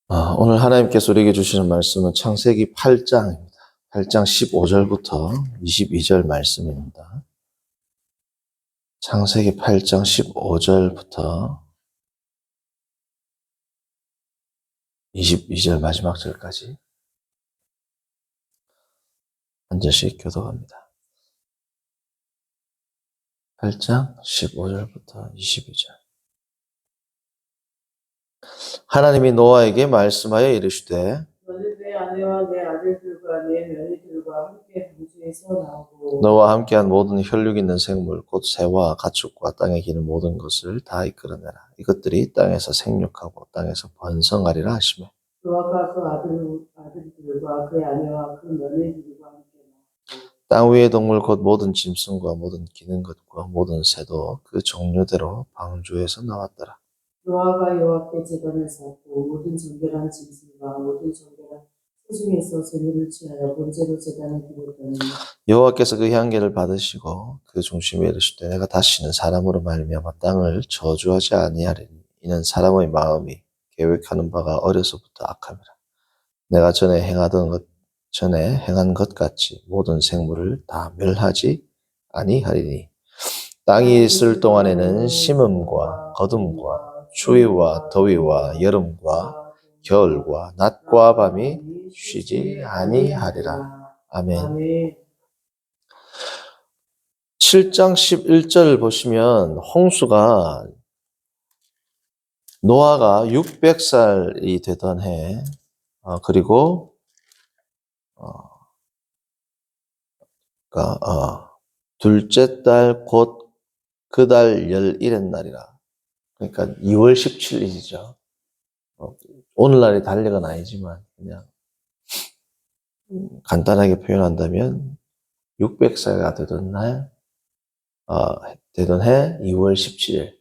오늘 하나님께서 우리에게 주시는 말씀은 창세기 8장입니다. 8장 15절부터 22절 말씀입니다. 창세기 8장 15절부터 22절 마지막 절까지 한 절씩 교독합니다. 8장 15절부터 22절. 하나님이 노아에게 말씀하여 이르시되 너는 내 아내와 내 아들들과 내 며느리들과 함께 방주에서 나오고 너와 함께한 모든 혈육 있는 생물 곧 새와 가축과 땅에 기는 모든 것을 다 이끌어내라. 이것들이 땅에서 생육하고 땅에서 번성하리라 하시며 노아가 그 아들들과 그의 아내와 그 며느리들과 함께 나오고 땅 위의 동물 곧 모든 짐승과 모든 기는 것과 모든 새도 그 종류대로 방주에서 나왔더라. 노아가 여호와께 제단을 쌓고 모든 정결한 짐승과 모든 정결한 새 중에서 제물을 취하여 번제로 제단에 드렸더니 여호와께서 그 향기를 받으시고 그 중심에 이르시되 내가 다시는 사람으로 말미암아 땅을 저주하지 아니하리니 이는 사람의 마음이 계획하는 바가 어려서부터 악함이라. 내가 전에 행한 것 같이 모든 생물을 다 멸하지 아니하리니 땅이 있을 동안에는 심음과 거둠과 추위와 더위와 여름과 겨울과 낮과 밤이 쉬지 아니하리라. 아멘. 아멘. 7장 11절 보시면 홍수가 노아가 600살이 되던 해, 그리고 둘째 달 곧 그 달 11의 날이라. 그러니까 2월 17일이죠. 오늘날이 달력은 아니지만 그냥 간단하게 표현한다면 600세가 되던 해 2월 17일.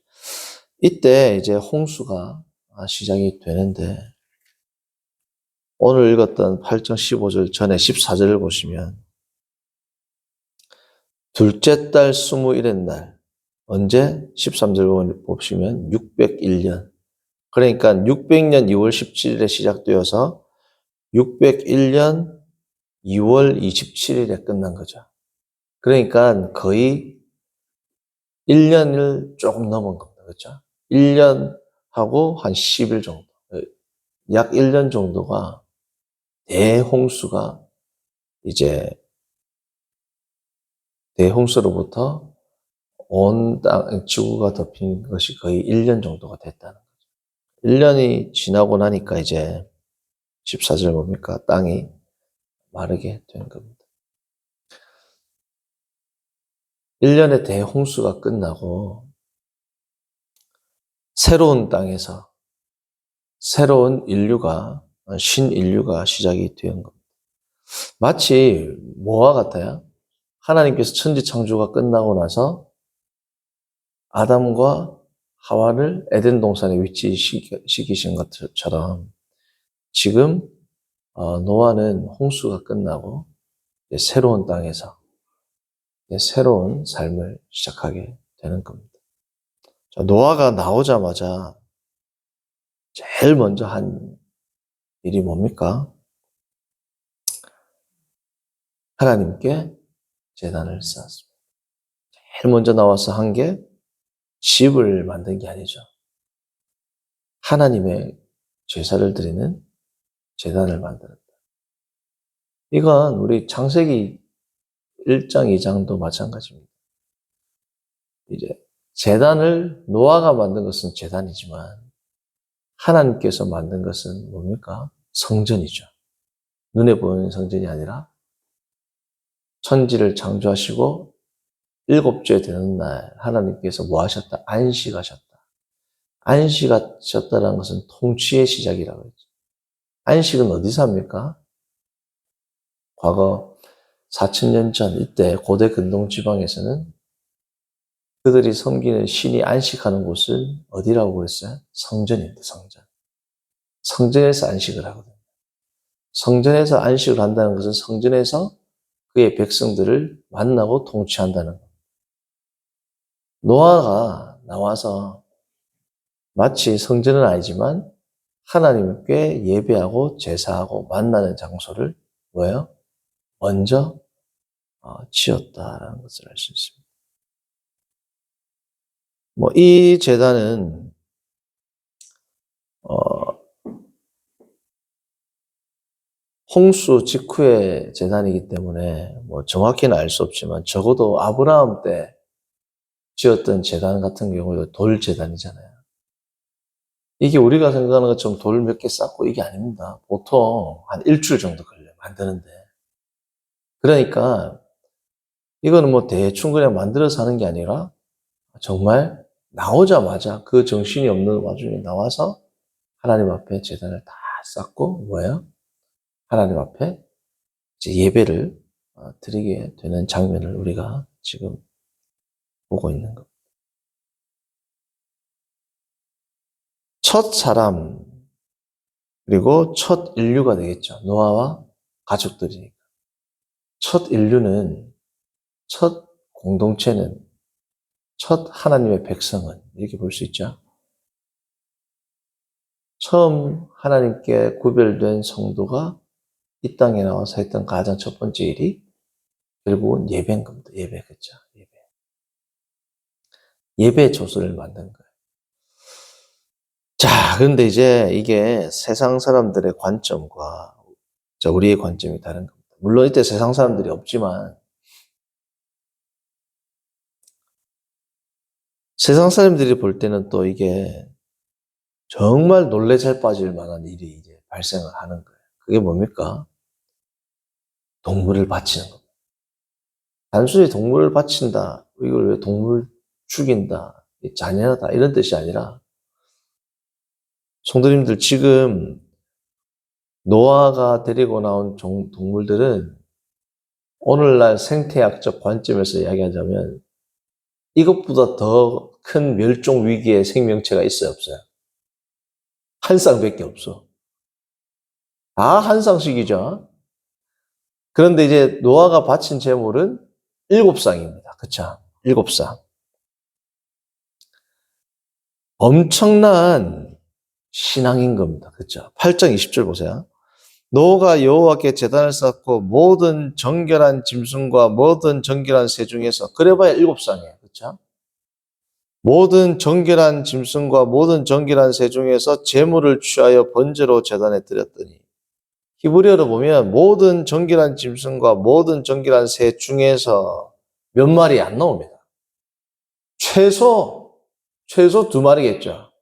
이때 이제 홍수가 시작이 되는데 오늘 읽었던 8장 15절 전에 14절을 보시면 둘째 달 21의 날 언제? 13절 보시면 601년. 그러니까 600년 2월 17일에 시작되어서 601년 2월 27일에 끝난 거죠. 그러니까 거의 1년을 조금 넘은 겁니다. 그렇죠? 1년하고 한 10일 정도. 약 1년 정도가 대홍수가 이제 대홍수로부터 온 지구가 덮인 것이 거의 1년 정도가 됐다는 거죠. 1년이 지나고 나니까 이제 14절 뭡니까? 땅이 마르게 된 겁니다. 1년의 대홍수가 끝나고 새로운 땅에서 새로운 신인류가 시작이 된 겁니다. 마치 뭐와 같아요? 하나님께서 천지 창조가 끝나고 나서 아담과 하와를 에덴 동산에 위치시키신 것처럼 지금 노아는 홍수가 끝나고 새로운 땅에서 새로운 삶을 시작하게 되는 겁니다. 자, 노아가 나오자마자 제일 먼저 한 일이 뭡니까? 하나님께 제단을 쌓았습니다. 제일 먼저 나와서 한 게 집을 만든 게 아니죠. 하나님의 제사를 드리는 제단을 만들었다. 이건 우리 창세기 1장, 2장도 마찬가지입니다. 이제 제단을 노아가 만든 것은 제단이지만 하나님께서 만든 것은 뭡니까? 성전이죠. 눈에 보이는 성전이 아니라 천지를 창조하시고 7주에 되는 날 하나님께서 뭐 하셨다? 안식하셨다. 안식하셨다는 것은 통치의 시작이라고 했죠. 안식은 어디서 합니까? 과거 4000년 전 이때 고대 근동 지방에서는 그들이 섬기는 신이 안식하는 곳은 어디라고 그랬어요? 성전입니다. 성전. 성전에서 안식을 하거든요. 성전에서 안식을 한다는 것은 성전에서 그의 백성들을 만나고 통치한다는 것. 노아가 나와서 마치 성전은 아니지만 하나님께 예배하고 제사하고 만나는 장소를 뭐예요? 먼저 지었다라는 것을 알 수 있습니다. 뭐 이 제단은 홍수 직후의 제단이기 때문에 뭐 정확히는 알 수 없지만 적어도 아브라함 때 지었던 제단 같은 경우에 돌 제단이잖아요. 이게 우리가 생각하는 것처럼 돌 몇 개 쌓고 이게 아닙니다. 보통 한 일주일 정도 걸려요, 만드는데. 그러니까 이거는 뭐 대충 그냥 만들어서 하는 게 아니라 정말 나오자마자 그 정신이 없는 와중에 나와서 하나님 앞에 제단을 다 쌓고 뭐예요? 하나님 앞에 이제 예배를 드리게 되는 장면을 우리가 지금 보고 있는 겁니다. 첫 사람 그리고 첫 인류가 되겠죠. 노아와 가족들이니까. 첫 인류는 첫 공동체는 첫 하나님의 백성은 이렇게 볼 수 있죠. 처음 하나님께 구별된 성도가 이 땅에 나와서 했던 가장 첫 번째 일이 결국은 예배인 겁니다. 예배, 그죠? 예배. 예배 조서를 만든 거예요. 자, 그런데 이제 이게 세상 사람들의 관점과 우리의 관점이 다른 겁니다. 물론 이때 세상 사람들이 없지만 세상 사람들이 볼 때는 또 이게 정말 놀래 잘 빠질 만한 일이 이제 발생을 하는 거예요. 그게 뭡니까? 동물을 바치는 겁니다. 단순히 동물을 바친다, 이걸 왜 동물 죽인다, 잔인하다 이런 뜻이 아니라 성도님들 지금 노아가 데리고 나온 동물들은 오늘날 생태학적 관점에서 이야기하자면 이것보다 더 큰 멸종 위기의 생명체가 있어요, 없어요? 한 쌍밖에 없어. 다 한 쌍씩이죠. 그런데 이제 노아가 바친 제물은 7쌍입니다. 그쵸? 7쌍. 엄청난 신앙인 겁니다. 그쵸? 8장 20절 보세요. 노아가 여호와께 제단을 쌓고 모든 정결한 짐승과 모든 정결한 새 중에서 그래봐야 7쌍이에요. 그쵸? 모든 정결한 짐승과 모든 정결한 새 중에서 제물을 취하여 번제로 제단에 드렸더니 히브리어로 보면 모든 정결한 짐승과 모든 정결한 새 중에서 몇 마리 안 나옵니다. 최소 2마리겠죠.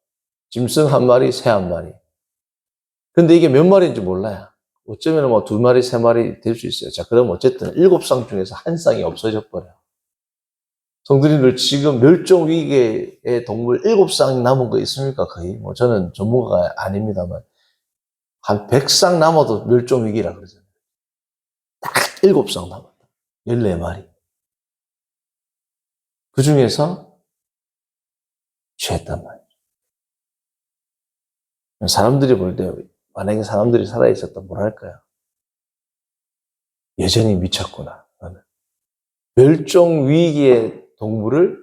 짐승 1마리, 새 1마리. 근데 이게 몇 마리인지 몰라요. 어쩌면 뭐 2마리, 3마리 될 수 있어요. 자, 그럼 어쨌든 7쌍 중에서 한 쌍이 없어져 버려요. 성도님들 지금 멸종 위기의 동물 7쌍 남은 거 있습니까? 거의. 뭐 저는 전문가가 아닙니다만 한 100쌍 남아도 멸종 위기라 그러잖아요. 딱 7쌍 남았다. 14마리. 그 중에서 취했단 말이에요. 사람들이 볼 때 만약에 사람들이 살아있었다면 뭘 할까요? 여전히 미쳤구나. 나는. 멸종 위기의 동물을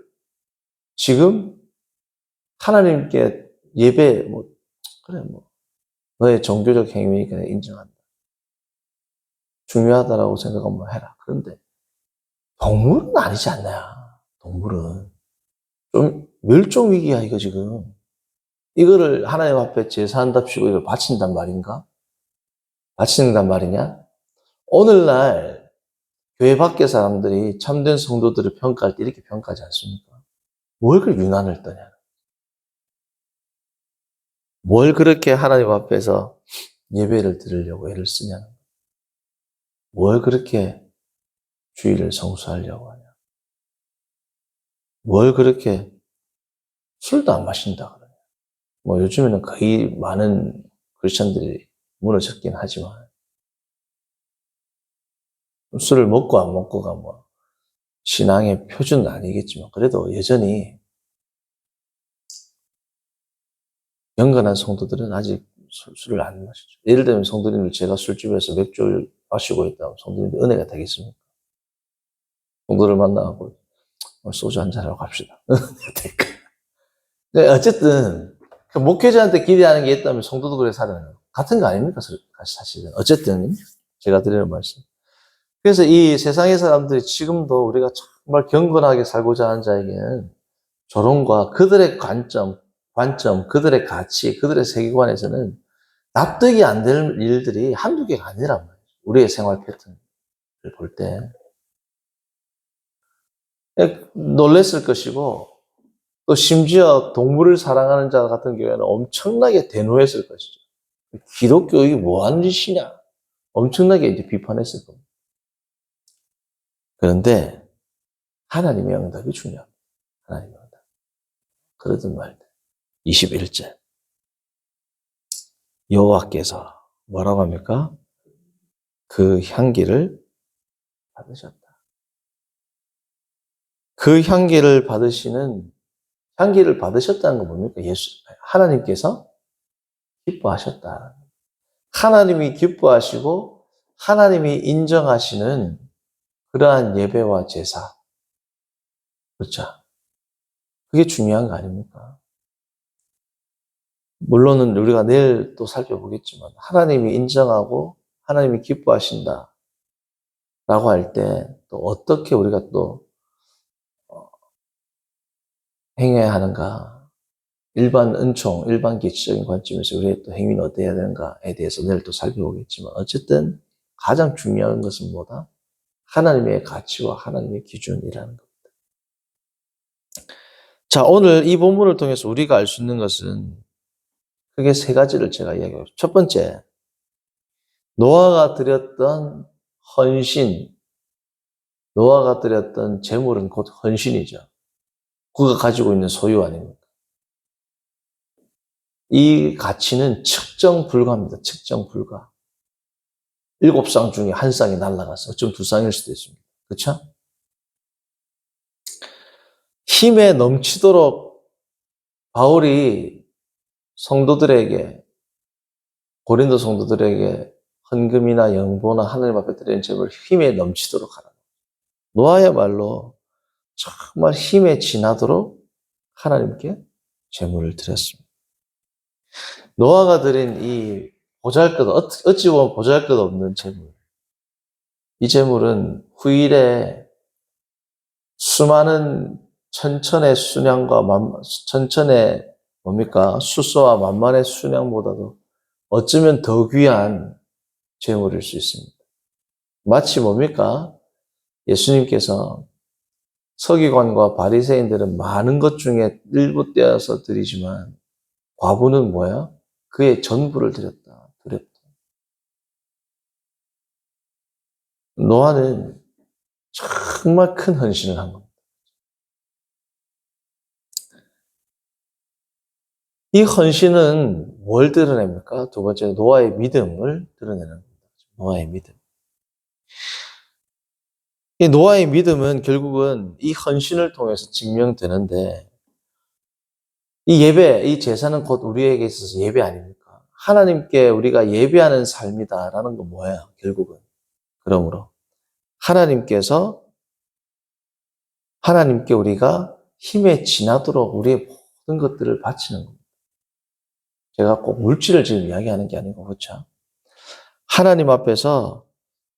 지금 하나님께 예배, 그래, 너의 종교적 행위니까 인정한다. 중요하다라고 생각하면 해라. 그런데 동물은 아니지 않나요? 동물은. 좀 멸종 위기야, 이거 지금. 이거를 하나님 앞에 제사한답시고 이걸 바친단 말인가? 바친단 말이냐? 오늘날 교회 밖의 사람들이 참된 성도들을 평가할 때 이렇게 평가하지 않습니까? 뭘 그렇게 유난을 떠냐? 뭘 그렇게 하나님 앞에서 예배를 드리려고 애를 쓰냐는 거야. 뭘 그렇게 주의를 성수하려고 하냐. 뭘 그렇게 술도 안 마신다 그러냐. 뭐 요즘에는 거의 많은 크리스천들이 무너졌긴 하지만 술을 먹고 안 먹고가 뭐 신앙의 표준은 아니겠지만 그래도 여전히 영건한 성도들은 아직 술을 안 마시죠. 예를 들면 성도님들 제가 술집에서 맥주를 마시고 있다면 성도님들 은혜가 되겠습니까? 성도를 만나고 소주 한잔하러 갑시다. 네, 어쨌든 그 목회자한테 기대하는 게 있다면 성도도 그래 살아요. 같은 거 아닙니까? 사실은. 어쨌든 제가 드리는 말씀. 그래서 이 세상의 사람들이 지금도 우리가 정말 경건하게 살고자 하는 자에게는 조롱과 그들의 관점, 그들의 가치, 그들의 세계관에서는 납득이 안 될 일들이 한두 개가 아니란 말이에요. 우리의 생활 패턴을 볼 때. 놀랬을 것이고, 또 심지어 동물을 사랑하는 자 같은 경우에는 엄청나게 대노했을 것이죠. 기독교 이게 뭐 하는 짓이냐? 엄청나게 이제 비판했을 겁니다. 그런데 하나님의 응답이 중요합니다. 하나님의 응답. 그러든 말든. 21절. 여호와께서 뭐라고 합니까? 그 향기를 받으셨다. 그 향기를 받으셨다는 건 뭡니까? 하나님께서 기뻐하셨다. 하나님이 기뻐하시고 하나님이 인정하시는 그러한 예배와 제사. 그렇죠? 그게 중요한 거 아닙니까? 물론은 우리가 내일 또 살펴보겠지만 하나님이 인정하고 하나님이 기뻐하신다 라고 할 때 또 어떻게 우리가 또 행해야 하는가? 일반 은총, 일반 기초적인 관점에서 우리의 또 행위는 어떻게 해야 되는가에 대해서 내일 또 살펴보겠지만 어쨌든 가장 중요한 것은 뭐다? 하나님의 가치와 하나님의 기준이라는 겁니다. 자, 오늘 이 본문을 통해서 우리가 알 수 있는 것은 크게 세 가지를 제가 이야기해요. 첫 번째, 노아가 드렸던 헌신, 노아가 드렸던 재물은 곧 헌신이죠. 그가 가지고 있는 소유 아닙니까? 이 가치는 측정 불가입니다. 측정 불가. 7쌍 중에 한 쌍이 날아가서 어쩌면 2쌍일 수도 있습니다. 그렇죠? 힘에 넘치도록 바울이 고린도 성도들에게 헌금이나 영보나 하나님 앞에 드리는 제물 힘에 넘치도록 하라. 노아야말로 정말 힘에 지나도록 하나님께 제물을 드렸습니다. 노아가 드린 이 어찌 보면 보잘것없는 제물. 이 제물은 후일에 수많은 천천의 순양과 수소와 만만의 순양보다도 어쩌면 더 귀한 제물일 수 있습니다. 마치 예수님께서 서기관과 바리새인들은 많은 것 중에 일부 떼어서 드리지만 과부는 그의 전부를 드렸다. 노아는 정말 큰 헌신을 한 겁니다. 이 헌신은 뭘 드러냅니까? 두 번째, 노아의 믿음을 드러내는 겁니다. 노아의 믿음. 이 노아의 믿음은 결국은 이 헌신을 통해서 증명되는데, 이 제사는 곧 우리에게 있어서 예배 아닙니까? 하나님께 우리가 예배하는 삶이다라는 건 결국은. 그러므로 하나님께 우리가 힘에 지나도록 우리의 모든 것들을 바치는 겁니다. 제가 꼭 물질을 지금 이야기하는 게 아니고, 그렇죠? 하나님 앞에서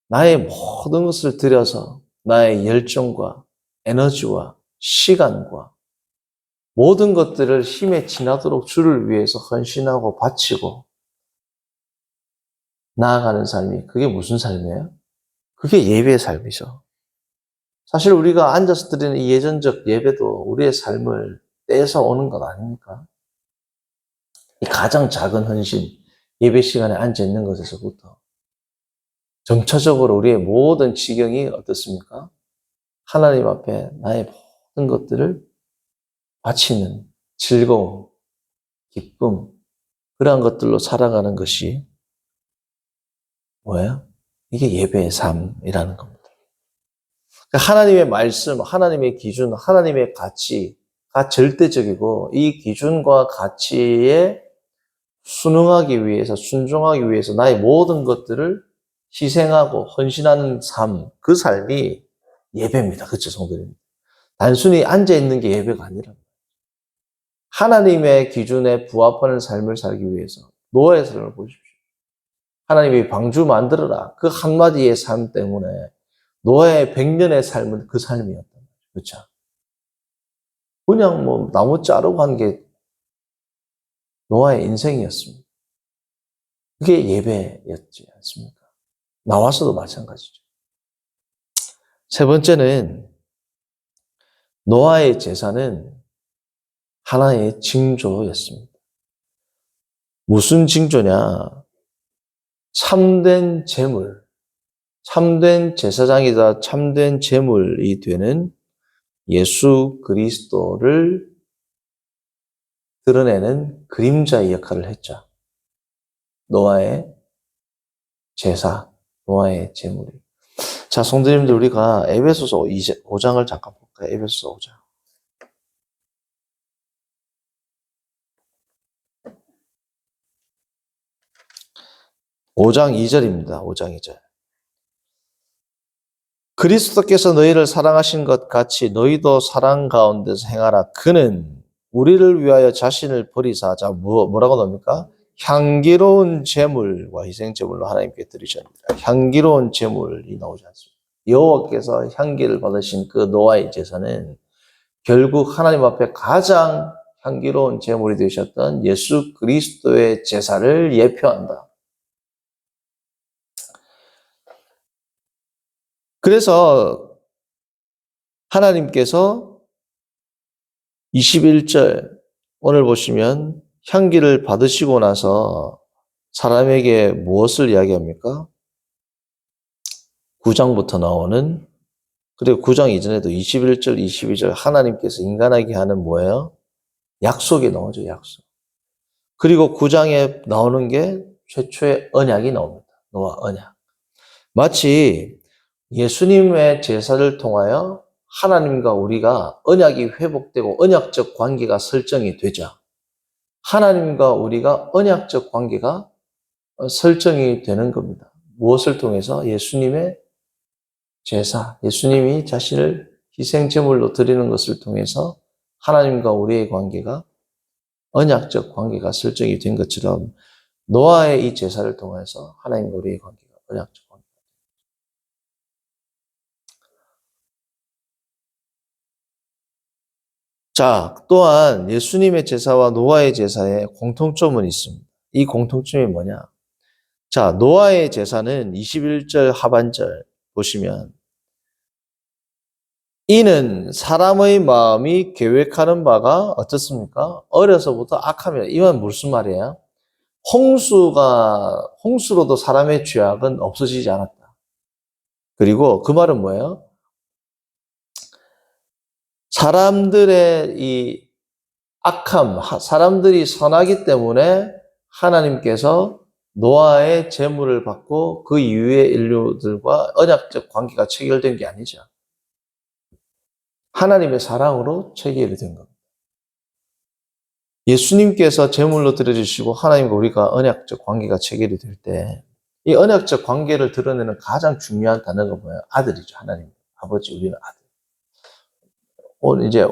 나의 모든 것을 들여서 나의 열정과 에너지와 시간과 모든 것들을 힘에 지나도록 주를 위해서 헌신하고 바치고 나아가는 삶이 그게 무슨 삶이에요? 그게 예배의 삶이죠. 사실 우리가 앉아서 드리는 이 예전적 예배도 우리의 삶을 떼서 오는 것 아닙니까? 이 가장 작은 헌신, 예배 시간에 앉아 있는 것에서부터 점차적으로 우리의 모든 지경이 어떻습니까? 하나님 앞에 나의 모든 것들을 바치는 즐거움, 기쁨, 그러한 것들로 살아가는 것이 이게 예배의 삶이라는 겁니다. 하나님의 말씀, 하나님의 기준, 하나님의 가치가 절대적이고 이 기준과 가치에 순종하기 위해서 나의 모든 것들을 희생하고 헌신하는 삶, 그 삶이 예배입니다. 그렇죠, 성도님? 단순히 앉아있는 게 예배가 아니라 하나님의 기준에 부합하는 삶을 살기 위해서 노아의 삶을 보십시오. 하나님이 방주 만들어라. 그 한마디의 삶 때문에 노아의 100년의 삶은 그 삶이었단 말이에요. 그렇죠? 그냥 뭐 나무 자르고 한 게 노아의 인생이었습니다. 그게 예배였지 않습니까? 나와서도 마찬가지죠. 세 번째는 노아의 제사는 하나의 징조였습니다. 무슨 징조냐? 참된 제물, 참된 제사장이다, 참된 제물이 되는 예수 그리스도를 드러내는 그림자의 역할을 했죠. 노아의 제사, 노아의 제물이. 자, 성도님들, 우리가 에베소서 5장을 잠깐 볼까요? 에베소서 5장. 5장 2절입니다. 5장 2절. 그리스도께서 너희를 사랑하신 것 같이 너희도 사랑 가운데서 행하라. 그는 우리를 위하여 자신을 버리사. 자, 뭐라고 나옵니까? 향기로운 제물과 희생제물로 하나님께 드리셨습니다. 향기로운 제물이 나오지 않습니다. 여호와께서 향기를 받으신 그 노아의 제사는 결국 하나님 앞에 가장 향기로운 제물이 되셨던 예수 그리스도의 제사를 예표한다. 그래서 하나님께서 21절 오늘 보시면 향기를 받으시고 나서 사람에게 무엇을 이야기합니까? 9장부터 나오는, 그리고 9장 이전에도 21절, 22절 하나님께서 인간에게 하는 뭐예요? 약속이 나오죠, 약속. 그리고 9장에 나오는 게 최초의 언약이 나옵니다. 노아 언약. 마치 예수님의 제사를 통하여 하나님과 우리가 언약이 회복되고 언약적 관계가 설정이 되죠. 하나님과 우리가 언약적 관계가 설정이 되는 겁니다. 무엇을 통해서? 예수님의 제사, 예수님이 자신을 희생제물로 드리는 것을 통해서 하나님과 우리의 관계가 언약적 관계가 설정이 된 것처럼 노아의 이 제사를 통해서 하나님과 우리의 관계가 언약적 관계가. 자, 또한 예수님의 제사와 노아의 제사에 공통점은 있습니다. 이 공통점이 뭐냐? 자, 노아의 제사는 21절 하반절 보시면 이는 사람의 마음이 계획하는 바가 어떻습니까? 어려서부터 악하며. 이건 무슨 말이에요? 홍수로도 사람의 죄악은 없어지지 않았다. 그리고 그 말은 뭐예요? 사람들의 이 악함, 사람들이 선하기 때문에 하나님께서 노아의 제물을 받고 그 이후의 인류들과 언약적 관계가 체결된 게 아니죠. 하나님의 사랑으로 체결이 된 겁니다. 예수님께서 제물로 드려주시고 하나님과 우리가 언약적 관계가 체결이 될 때 이 언약적 관계를 드러내는 가장 중요한 단어가 뭐예요? 아들이죠. 하나님, 아버지, 우리는 아들.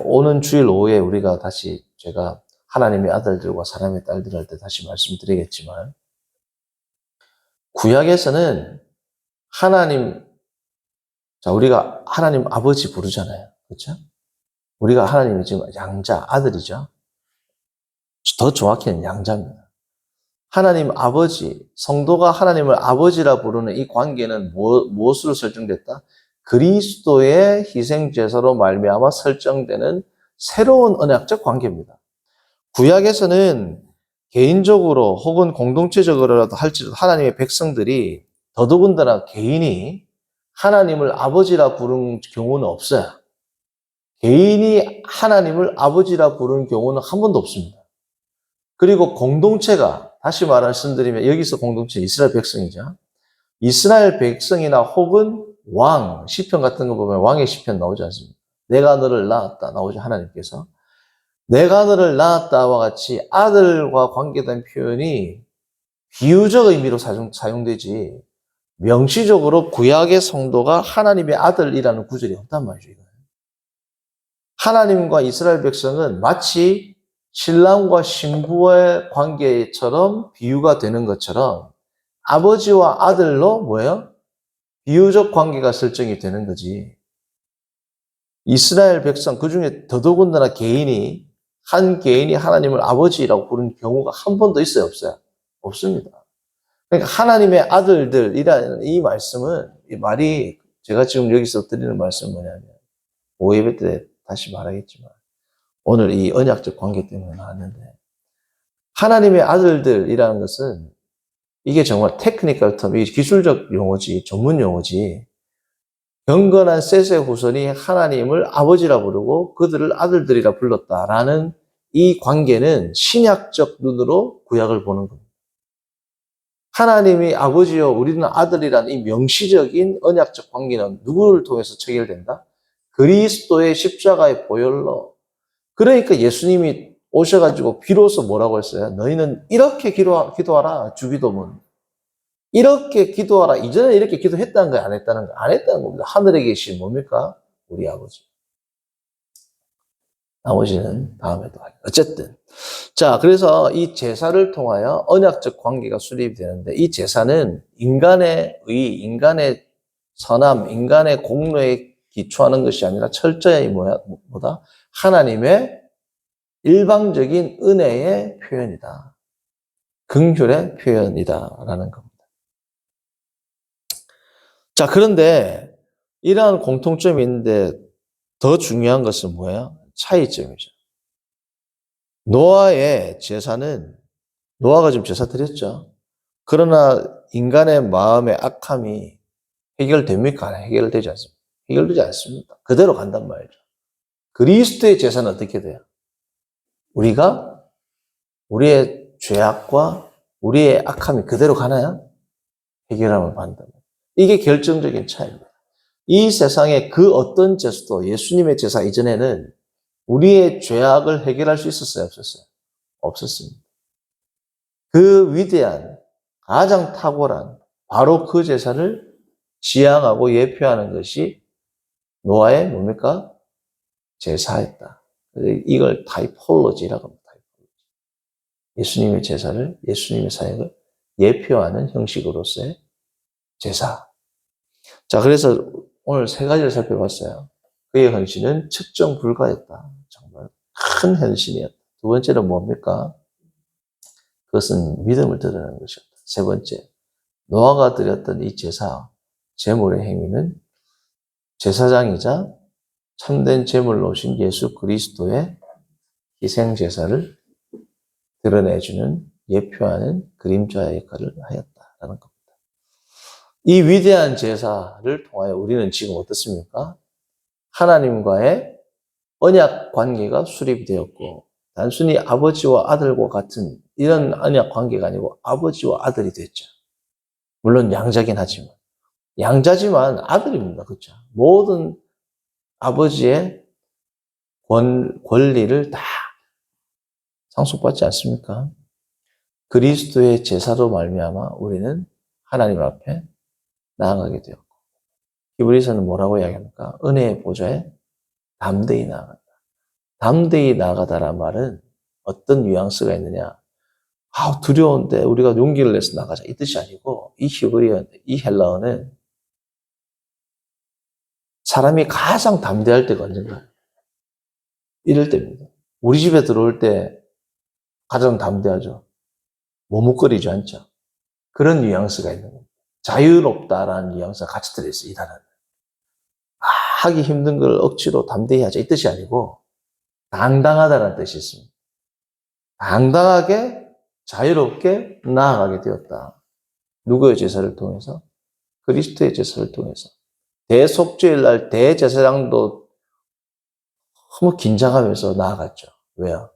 오는 주일 오후에 우리가 다시 제가 하나님의 아들들과 사람의 딸들 할 때 다시 말씀드리겠지만 구약에서는 하나님, 자, 우리가 하나님 아버지 부르잖아요. 그렇죠? 우리가 하나님이 지금 양자, 아들이죠. 더 정확히는 양자입니다. 하나님 아버지, 성도가 하나님을 아버지라 부르는 이 관계는 무엇으로 설정됐다? 그리스도의 희생제사로 말미암아 설정되는 새로운 언약적 관계입니다. 구약에서는 개인적으로 혹은 공동체적으로라도 할지라도 하나님의 백성들이 더더군다나 개인이 하나님을 아버지라 부르는 경우는 없어요. 개인이 하나님을 아버지라 부르는 경우는 한 번도 없습니다. 그리고 공동체가, 다시 말씀드리면 여기서 공동체 이스라엘 백성이죠. 이스라엘 백성이나 혹은 왕, 시편 같은 거 보면 왕의 시편 나오지 않습니까? 내가 너를 낳았다 나오죠, 하나님께서. 내가 너를 낳았다와 같이 아들과 관계된 표현이 비유적 의미로 사용되지 명시적으로 구약의 성도가 하나님의 아들이라는 구절이 없단 말이죠. 하나님과 이스라엘 백성은 마치 신랑과 신부의 관계처럼 비유가 되는 것처럼 아버지와 아들로 뭐예요? 비유적 관계가 설정이 되는 거지. 이스라엘 백성, 그 중에 더더군다나 한 개인이 하나님을 아버지라고 부르는 경우가 한 번도 있어요, 없어요? 없습니다. 그러니까 하나님의 아들들이라는 이 말씀은, 이 말이 제가 지금 여기서 드리는 말씀은 뭐냐면, 5예배 때 다시 말하겠지만, 오늘 이 언약적 관계 때문에 나왔는데, 하나님의 아들들이라는 것은 이게 정말 테크니컬 텀, 이 기술적 용어지, 전문 용어지, 경건한 셋의 후손이 하나님을 아버지라 부르고 그들을 아들들이라 불렀다라는 이 관계는 신약적 눈으로 구약을 보는 겁니다. 하나님이 아버지요 우리는 아들이라는 이 명시적인 언약적 관계는 누구를 통해서 체결된다? 그리스도의 십자가의 보혈로. 그러니까 예수님이 오셔가지고 비로소 뭐라고 했어요? 너희는 이렇게 기도하라, 주기도문. 이렇게 기도하라. 이전에 이렇게 기도했다는 거야, 안 했다는 거야? 안 했다는 겁니다. 하늘에 계신 뭡니까? 우리 아버지. 나머지는 다음에도 하겠습니다. 어쨌든. 자, 그래서 이 제사를 통하여 언약적 관계가 수립이 되는데, 이 제사는 인간의 의, 인간의 선함, 인간의 공로에 기초하는 것이 아니라 철저히 뭐다? 하나님의 일방적인 은혜의 표현이다. 긍휼의 표현이다라는 겁니다. 자, 그런데 이러한 공통점이 있는데 더 중요한 것은 뭐예요? 차이점이죠. 노아의 제사는, 노아가 지금 제사 드렸죠. 그러나 인간의 마음의 악함이 해결됩니까? 해결되지 않습니다. 해결되지 않습니다. 그대로 간단 말이죠. 그리스도의 제사는 어떻게 돼요? 우리가 우리의 죄악과 우리의 악함이 그대로 가나요? 해결함을 받는다. 이게 결정적인 차이입니다. 이 세상의 그 어떤 제사도 예수님의 제사 이전에는 우리의 죄악을 해결할 수 있었어요? 없었어요? 없었습니다. 그 위대한, 가장 탁월한 바로 그 제사를 지향하고 예표하는 것이 노아의 뭡니까? 제사였다. 이걸 타이폴로지라고 합니다. 예수님의 제사를, 예수님의 사역을 예표하는 형식으로서의 제사. 자, 그래서 오늘 세 가지를 살펴봤어요. 그의 헌신은 측정 불가했다. 정말 큰 헌신이었다. 두 번째는 뭡니까? 그것은 믿음을 드러내는 것이었다. 세 번째, 노아가 드렸던 이 제사, 제물의 행위는 제사장이자 참된 제물로 오신 예수 그리스도의 희생 제사를 드러내주는, 예표하는 그림자의 역할을 하였다라는 겁니다. 이 위대한 제사를 통하여 우리는 지금 어떻습니까? 하나님과의 언약 관계가 수립이 되었고, 단순히 아버지와 아들과 같은 이런 언약 관계가 아니고 아버지와 아들이 됐죠. 물론 양자긴 하지만. 양자지만 아들입니다. 그렇죠? 모든 아버지의 권리를 다 상속받지 않습니까? 그리스도의 제사로 말미암아 우리는 하나님 앞에 나아가게 되었고, 히브리서는 뭐라고 이야기합니까? 은혜의 보좌에 담대히 나아간다. 담대히 나아가다란 말은 어떤 뉘앙스가 있느냐? 두려운데 우리가 용기를 내서 나가자, 이 뜻이 아니고, 이 히브리어, 이 헬라어는 사람이 가장 담대할 때가 언젠가? 이럴 때입니다. 우리 집에 들어올 때 가장 담대하죠. 머뭇거리지 않죠. 그런 뉘앙스가 있는 겁니다. 자유롭다라는 뉘앙스가 같이 들어있어요, 이 단어는. 하기 힘든 걸 억지로 담대히 하자, 이 뜻이 아니고 당당하다는 뜻이 있습니다. 당당하게 자유롭게 나아가게 되었다. 누구의 제사를 통해서? 그리스도의 제사를 통해서. 대속죄일 날 대제사장도 너무 긴장하면서 나아갔죠. 왜요?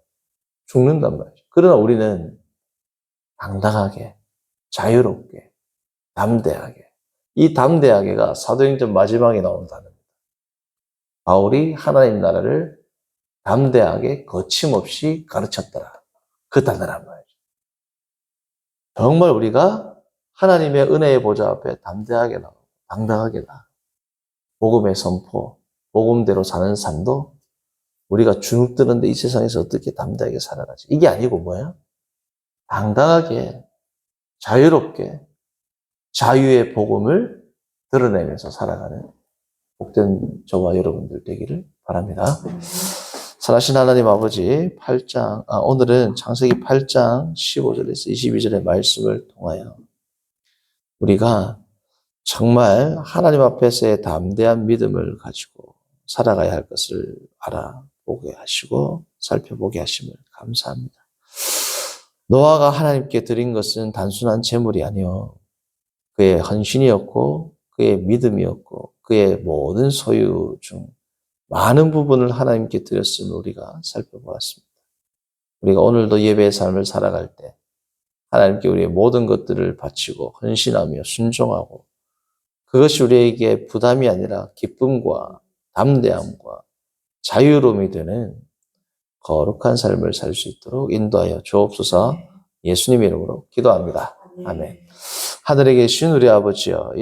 죽는단 말이죠. 그러나 우리는 당당하게, 자유롭게, 담대하게. 이 담대하게가 사도행전 마지막에 나온 단어입니다. 바울이 하나님 나라를 담대하게 거침없이 가르쳤더라. 그 단어란 말이죠. 정말 우리가 하나님의 은혜의 보좌 앞에 담대하게 나가고 당당하게 나가고 복음의 선포, 복음대로 사는 삶도 우리가 주눅 드는데 이 세상에서 어떻게 담대하게 살아가지? 이게 아니고 뭐야? 당당하게, 자유롭게, 자유의 복음을 드러내면서 살아가는 복된 저와 여러분들 되기를 바랍니다. 살아신 하나님 아버지, 오늘은 창세기 8장 15절에서 22절의 말씀을 통하여 우리가 정말 하나님 앞에서의 담대한 믿음을 가지고 살아가야 할 것을 알아보게 하시고 살펴보게 하심을 감사합니다. 노아가 하나님께 드린 것은 단순한 재물이 아니요 그의 헌신이었고 그의 믿음이었고 그의 모든 소유 중 많은 부분을 하나님께 드렸음을 우리가 살펴보았습니다. 우리가 오늘도 예배의 삶을 살아갈 때 하나님께 우리의 모든 것들을 바치고 헌신하며 순종하고 그것이 우리에게 부담이 아니라 기쁨과 담대함과 자유로움이 되는 거룩한 삶을 살 수 있도록 인도하여 주옵소서. 예수님 이름으로 기도합니다. 아멘. 하늘에 계신 우리 아버지여,